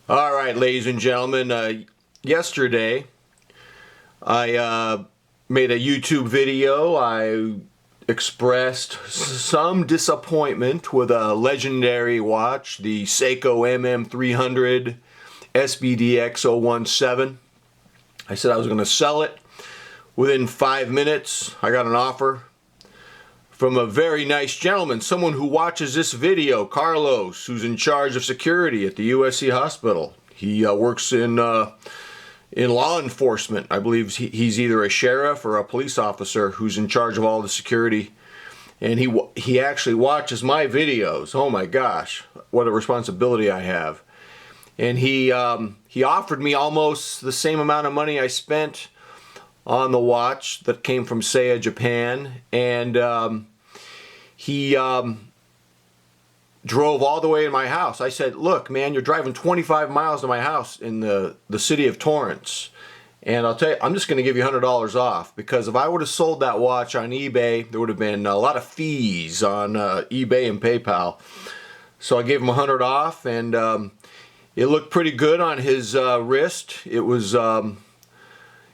All right, ladies and gentlemen, yesterday I made a YouTube video. I expressed some disappointment with a legendary watch, the Seiko MM300 SBDX017. I said I was going to sell it. Within 5 minutes, I got an offer from a very nice gentleman, someone who watches this video, Carlos, who's in charge of security at the USC hospital. He works in law enforcement. I believe he's either a sheriff or a police officer who's in charge of all the security. And he actually watches my videos. Oh my gosh, what a responsibility I have. And he offered me almost the same amount of money I spent on the watch that came from Seiya, Japan, and he drove all the way to my house. I said, look, man, you're driving 25 miles to my house in the city of Torrance, and I'll tell you, I'm just going to give you $100 off, because if I would have sold that watch on eBay, there would have been a lot of fees on eBay and PayPal. So I gave him $100 off, and it looked pretty good on his wrist. It was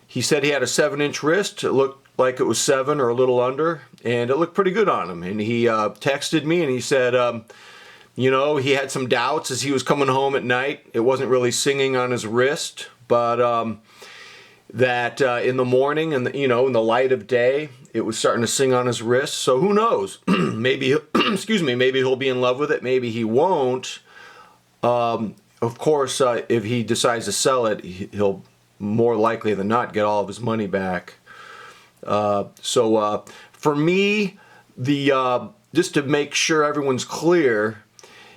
he said he had a 7-inch wrist. It looked like it was 7 or a little under, and it looked pretty good on him. And he texted me and he said, you know, he had some doubts as he was coming home at night. It wasn't really singing on his wrist, but that in the morning and in the light of day, it was starting to sing on his wrist. So who knows? Maybe, excuse me, maybe he'll be in love with it. Maybe he won't. Of course, if he decides to sell it, he'll more likely than not get all of his money back. So for me, just to make sure everyone's clear,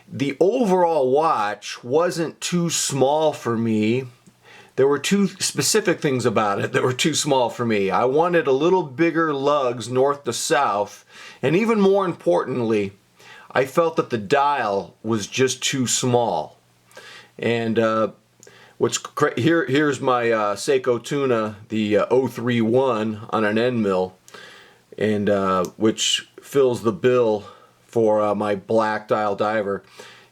the overall watch wasn't too small for me. There were two specific things about it that were too small for me. I wanted a little bigger lugs north to south, and even more importantly, I felt that the dial was just too small. And here's my Seiko Tuna, the 031 on an end mill, and which fills the bill for my black dial diver.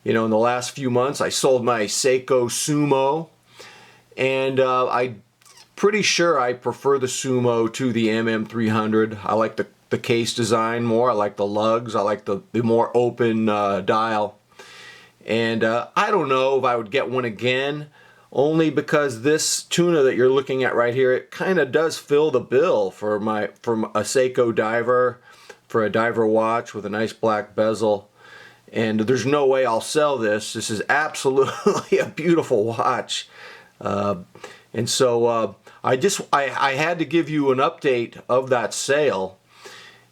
You know, in the last few months, I sold my Seiko Sumo, and I'm pretty sure I prefer the Sumo to the MM300. I like the case design more. I like the lugs. I like the more open dial. And I don't know if I would get one again, only because this tuna that you're looking at right here, it kind of does fill the bill for a Seiko diver, for a diver watch with a nice black bezel. And there's no way I'll sell this. This is absolutely a beautiful watch. And so I had to give you an update of that sale.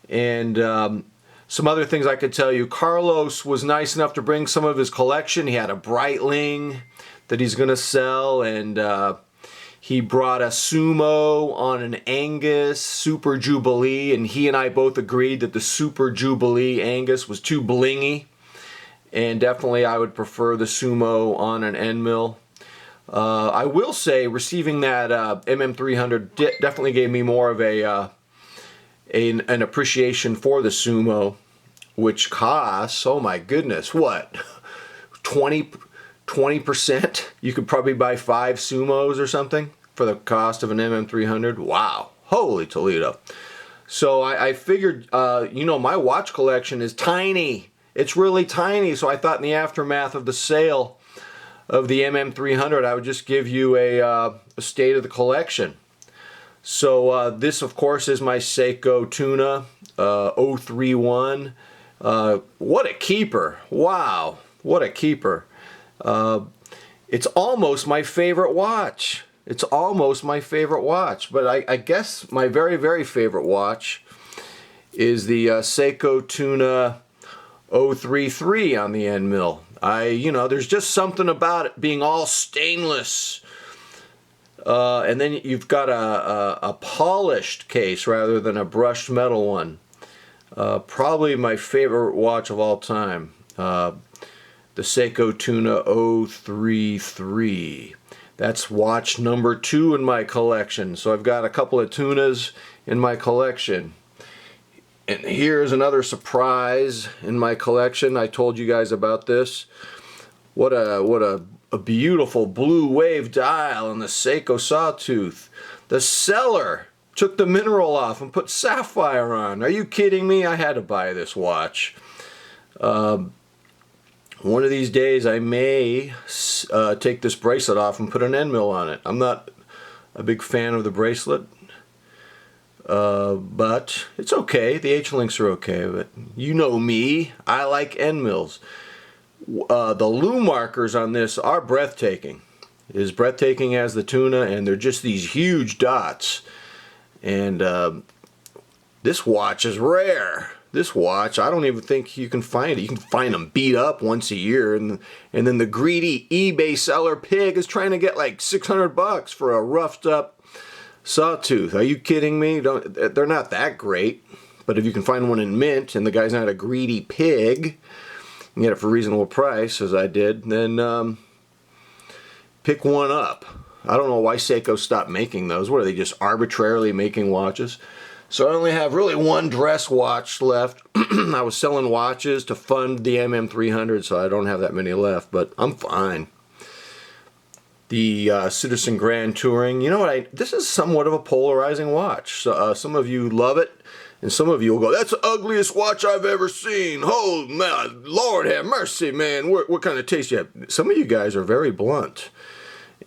And some other things I could tell you. Carlos was nice enough to bring some of his collection. He had a Breitling that he's going to sell, and he brought a Sumo on an Angus Super Jubilee, and he and I both agreed that the Super Jubilee Angus was too blingy, and definitely I would prefer the Sumo on an end mill. I will say receiving that MM300 definitely gave me more of an appreciation for the Sumo, which costs, oh my goodness, what, 20%? You could probably buy 5 Sumos or something for the cost of an MM300. Wow, holy Toledo. So I figured, my watch collection is tiny. It's really tiny, so I thought in the aftermath of the sale of the MM300, I would just give you a state of the collection. So this, of course, is my Seiko Tuna 031. What a keeper. Wow, what a keeper. It's almost my favorite watch. It's almost my favorite watch. But I guess my very, very favorite watch is the Seiko Tuna 033 on the end mill. There's just something about it being all stainless. And then you've got a polished case rather than a brushed metal one. Probably my favorite watch of all time. The Seiko Tuna 033. That's watch number 2 in my collection. So I've got a couple of tunas in my collection. And here's another surprise in my collection. I told you guys about this. What a a beautiful blue wave dial on the Seiko sawtooth. The seller took the mineral off and put sapphire on. Are you kidding me? I had to buy this watch. One of these days I may take this bracelet off and put an end mill on it. I'm not a big fan of the bracelet, but it's okay. The H-links are okay, but you know me, I like end mills. The loom markers on this are breathtaking. As breathtaking as the tuna, and they're just these huge dots. And this watch is rare. This watch, I don't even think you can find it. You can find them beat up once a year, and then the greedy eBay seller pig is trying to get like $600 for a roughed up sawtooth. Are you kidding me? They're not that great, but if you can find one in mint and the guy's not a greedy pig, and get it for a reasonable price, as I did, then pick one up. I don't know why Seiko stopped making those. What are they, just arbitrarily making watches? So I only have really one dress watch left. I was selling watches to fund the MM300, so I don't have that many left, but I'm fine. The Citizen Grand Touring, you know what, this is somewhat of a polarizing watch. So, some of you love it, and some of you will go, that's the ugliest watch I've ever seen. Oh, man, Lord have mercy, man. What kind of taste you have? Some of you guys are very blunt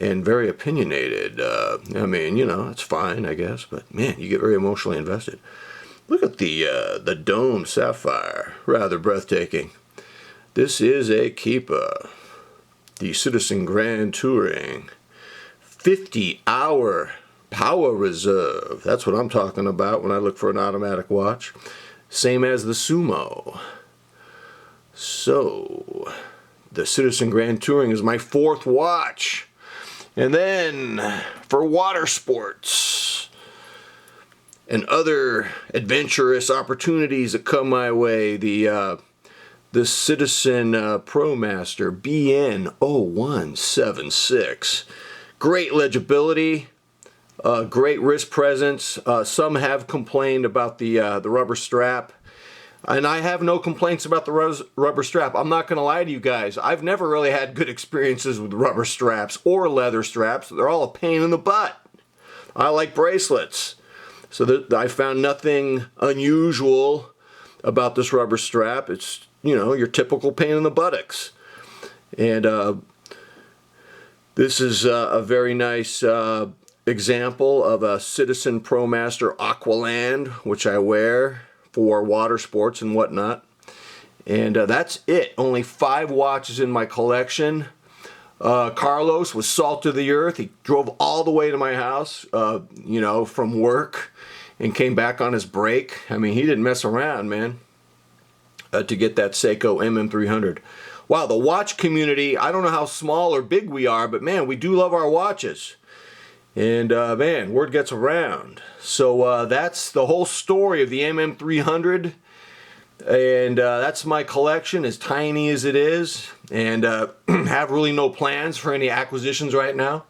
and very opinionated. I mean, you know, it's fine, I guess, but man, you get very emotionally invested. Look at the dome sapphire, rather breathtaking. This is a keeper. The Citizen Grand Touring 50-hour power reserve. That's what I'm talking about when I look for an automatic watch. Same as the Sumo. So, the Citizen Grand Touring is my fourth watch. And then, for water sports and other adventurous opportunities that come my way, the Citizen ProMaster BN0176. Great legibility, great wrist presence. Some have complained about the rubber strap. And I have no complaints about the rubber strap. I'm not going to lie to you guys. I've never really had good experiences with rubber straps or leather straps. They're all a pain in the butt. I like bracelets. So I found nothing unusual about this rubber strap. It's, you know, your typical pain in the buttocks. And this is a very nice example of a Citizen ProMaster Aqualand, which I wear for water sports and whatnot. And that's it. Only 5 watches in my collection. Carlos was salt of the earth. He drove all the way to my house, you know, from work, and came back on his break. I mean, he didn't mess around, man, to get that Seiko MM300. Wow, the watch community, I don't know how small or big we are, but man, we do love our watches. And man, word gets around. So that's the whole story of the MM300. And that's my collection, as tiny as it is. And have really no plans for any acquisitions right now.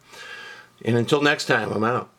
And until next time, I'm out.